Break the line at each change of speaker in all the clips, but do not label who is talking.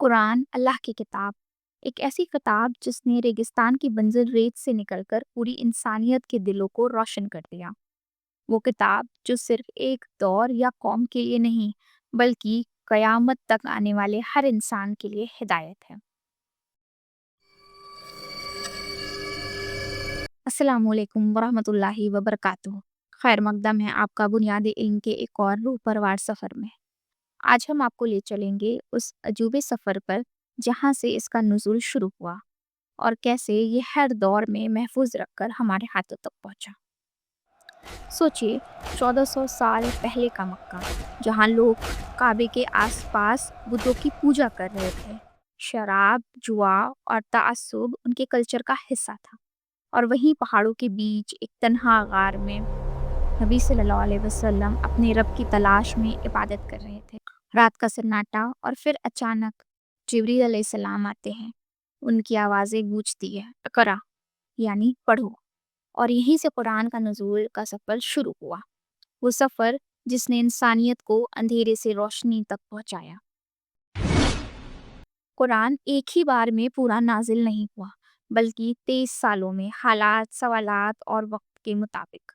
قرآن اللہ کی کتاب، ایک ایسی کتاب جس نے ریگستان کی بنجر ریت سے نکل کر پوری انسانیت کے دلوں کو روشن کر دیا۔ وہ کتاب جو صرف ایک دور یا قوم کے لیے نہیں بلکہ قیامت تک آنے والے ہر انسان کے لیے ہدایت ہے۔ السلام علیکم ورحمۃ اللہ وبرکاتہ۔ خیر مقدم ہے آپ کا بنیادی علم کے ایک اور روح پروار سفر میں۔ آج ہم آپ کو لے چلیں گے اس عجوبے سفر پر جہاں سے اس کا نزول شروع ہوا اور کیسے یہ ہر دور میں محفوظ رکھ کر ہمارے ہاتھوں تک پہنچا۔ سوچئے 1400 سال پہلے کا مکہ، جہاں لوگ کعبے کے آس پاس بتوں کی پوجا کر رہے تھے۔ شراب، جوا اور تعصب ان کے کلچر کا حصہ تھا، اور وہیں پہاڑوں کے بیچ ایک تنہا غار میں نبی صلی اللہ علیہ وسلم اپنے رب کی تلاش میں عبادت کر رہے تھے۔ رات کا سناٹا، اور پھر اچانک جبریل علیہ السلام آتے ہیں۔ ان کی آوازیں گونجتی ہے، اقرا یعنی پڑھو، اور یہیں سے قرآن کا نزول کا سفر شروع ہوا۔ وہ سفر جس نے انسانیت کو اندھیرے سے روشنی تک پہنچایا۔ قرآن ایک ہی بار میں پورا نازل نہیں ہوا، بلکہ 23 سالوں میں حالات، سوالات اور وقت کے مطابق۔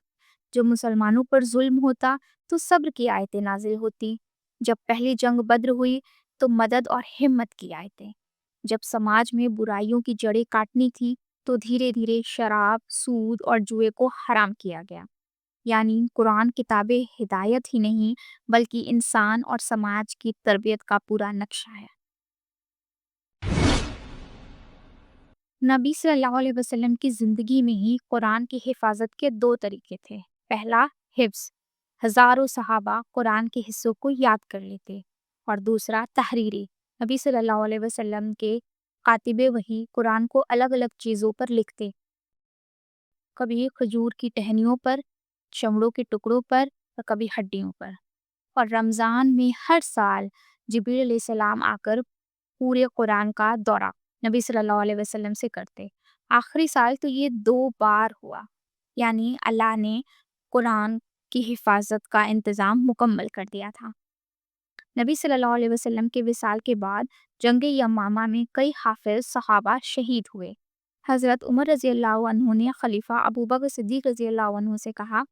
جب مسلمانوں پر ظلم ہوتا تو صبر کی آیتیں نازل ہوتی، جب پہلی جنگ بدر ہوئی تو مدد اور ہمت کی آیتیں، جب سماج میں برائیوں کی جڑیں کاٹنی تھی تو دھیرے دھیرے شراب، سود اور جوئے کو حرام کیا گیا۔ یعنی قرآن کتاب ہدایت ہی نہیں بلکہ انسان اور سماج کی تربیت کا پورا نقشہ ہے۔ نبی صلی اللہ علیہ وسلم کی زندگی میں ہی قرآن کی حفاظت کے 2 طریقے تھے۔ پہلا، حفظ، ہزاروں صحابہ قرآن کے حصوں کو یاد کر لیتے، اور دوسرا، تحریری، نبی صلی اللہ علیہ وسلم کے کاتب وحی قرآن کو الگ الگ چیزوں پر لکھتے، کبھی کھجور کی ٹہنیوں پر، چمڑوں کے ٹکڑوں پر، اور کبھی ہڈیوں پر۔ اور رمضان میں ہر سال جبریل علیہ السلام آ کر پورے قرآن کا دورہ نبی صلی اللہ علیہ وسلم سے کرتے۔ آخری سال تو یہ 2 بار ہوا، یعنی اللہ نے قرآن کی حفاظت کا انتظام مکمل کر دیا تھا۔ نبی صلی اللہ علیہ وسلم کے وصال کے بعد جنگ یمامہ میں کئی حافظ صحابہ شہید ہوئے۔ حضرت عمر رضی اللہ عنہ نے خلیفہ ابوبکر صدیق رضی اللہ عنہ سے کہا،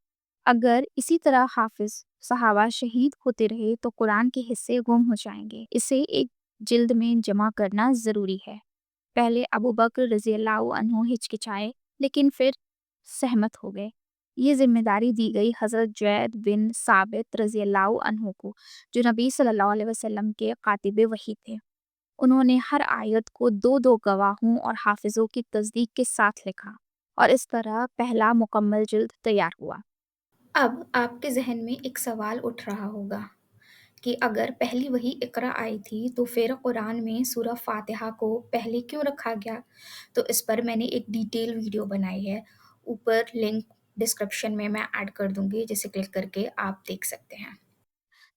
اگر اسی طرح حافظ صحابہ شہید ہوتے رہے تو قرآن کے حصے گم ہو جائیں گے، اسے ایک جلد میں جمع کرنا ضروری ہے۔ پہلے ابوبکر رضی اللہ عنہ ہچکچائے، لیکن پھر سہمت ہو گئے۔ یہ ذمہ داری دی گئی حضرت زید بن ثابت رضی اللہ عنہ کو، جو نبی صلی اللہ علیہ وسلم کے کاتب وحی تھے۔ انہوں نے ہر آیت کو 2 گواہوں اور حافظوں کی تصدیق کے ساتھ لکھا، اور اس طرح پہلا مکمل جلد تیار ہوا۔ اب آپ کے ذہن میں ایک سوال اٹھ رہا ہوگا کہ اگر پہلی وحی اقرا آئی تھی تو پھر قرآن میں سورہ فاتحہ کو پہلے کیوں رکھا گیا؟ تو اس پر میں نے ایک ڈیٹیل ویڈیو بنائی ہے، اوپر لنک ڈسکرپشن میں ایڈ کر دوں گی، جسے کلک کر کے آپ دیکھ سکتے ہیں۔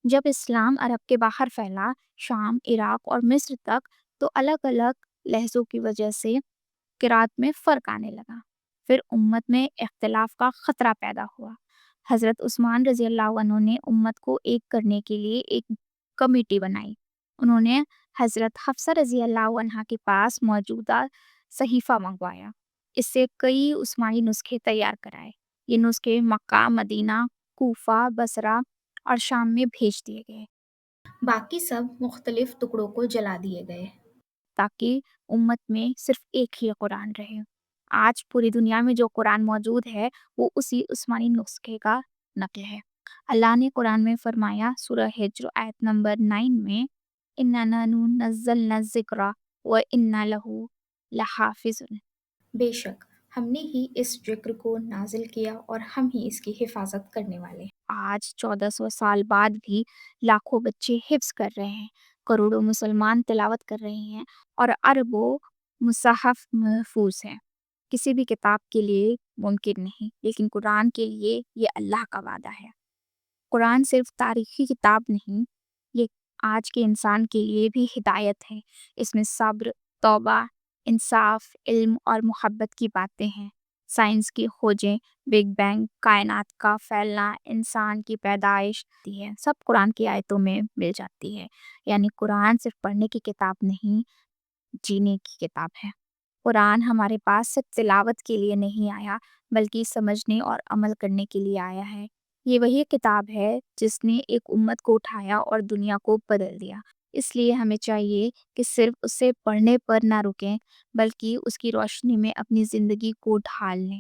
جب اسلام عرب کے باہر پھیلا، شام، عراق اور مصر تک، تو الگ الگ لہجوں کی وجہ سے قرات میں فرق آنے لگا۔ پھر امت میں اختلاف کا خطرہ پیدا ہوا۔ حضرت عثمان رضی اللہ عنہ نے امت کو ایک کرنے کے لیے ایک کمیٹی بنائی۔ انہوں نے حضرت حفصہ رضی اللہ عنہ کے پاس موجودہ صحیفہ منگوایا، اس سے کئی عثمانی نسخے تیار کرائے۔ یہ نسخے مکہ، مدینہ، کوفہ، بصرہ اور شام میں بھیج دیے گئے۔ باقی سب مختلف ٹکڑوں کو جلا دیے گئے تاکہ امت میں صرف ایک ہی قرآن رہے۔ آج پوری دنیا میں جو قرآن موجود ہے وہ اسی عثمانی نسخے کا نقل ہے۔ اللہ نے قرآن میں فرمایا، سورہ ہجر آیت نمبر 9 میں، اِنَّا نَحْنُ نَزَّلْنَا الذِّکْرَ وَإِنَّا لَهُ لَحَافِظُونَ۔ بے شک ہم نے ہی اس ذکر کو نازل کیا اور ہم ہی اس کی حفاظت کرنے والے ہیں۔ آج 1400 سال بعد بھی لاکھوں بچے حفظ کر رہے ہیں، کروڑوں مسلمان تلاوت کر رہے ہیں، اور اربوں مصحف محفوظ ہیں۔ کسی بھی کتاب کے لیے ممکن نہیں، لیکن قرآن کے لیے یہ اللہ کا وعدہ ہے۔ قرآن صرف تاریخی کتاب نہیں، یہ آج کے انسان کے لیے بھی ہدایت ہے۔ اس میں صبر، توبہ، انصاف، علم اور محبت کی باتیں ہیں۔ سائنس کی کھوجیں، بگ بینگ، کائنات کا پھیلنا، انسان کی پیدائش ہے، سب قرآن کی آیتوں میں مل جاتی ہے۔ یعنی قرآن صرف پڑھنے کی کتاب نہیں، جینے کی کتاب ہے۔ قرآن ہمارے پاس صرف تلاوت کے لیے نہیں آیا، بلکہ سمجھنے اور عمل کرنے کے لیے آیا ہے۔ یہ وہی کتاب ہے جس نے ایک امت کو اٹھایا اور دنیا کو بدل دیا۔ اس لیے ہمیں چاہیے کہ صرف اسے پڑھنے پر نہ رکیں، بلکہ اس کی روشنی میں اپنی زندگی کو ڈھال لیں۔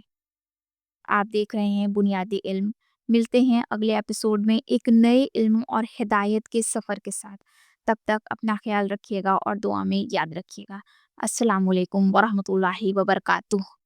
آپ دیکھ رہے ہیں بنیادی علم۔ ملتے ہیں اگلے ایپیسوڈ میں ایک نئے علم اور ہدایت کے سفر کے ساتھ۔ تب تک اپنا خیال رکھیے گا اور دعا میں یاد رکھیے گا۔ السلام علیکم ورحمۃ اللہ وبرکاتہ۔